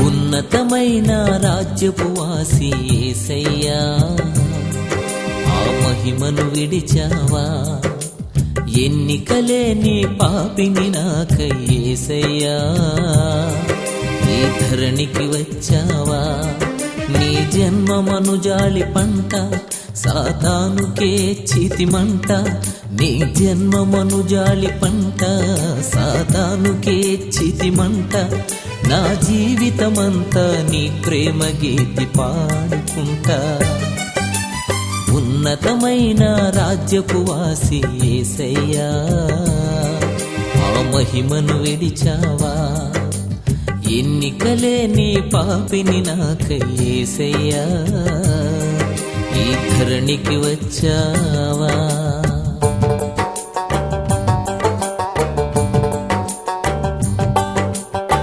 ఉన్నతమైన రాజ్యపు వాసి యేసయ్యా, ఆ మహిమను విడిచావా? ఎన్నికలేని పాపిని నాకై యేసయ్యా, ఈ ధరణికి వచ్చావా? నీ జన్మమను జాలి పంట, సాతానుకే చితిమంట. నీ జన్మమను జాలి పంట, సాతానుకే చితిమంట. నా జీవితమంతా నీ ప్రేమ గీతి పాడుకుంటా. ఉన్నతమైన రాజ్యపు వాసి యేసయ్యా, ఆ మహిమను విడిచావా? ఎన్నికలేని పాపిని నాకై యేసయ్యా, ఈ ధరణికి వచ్చావా?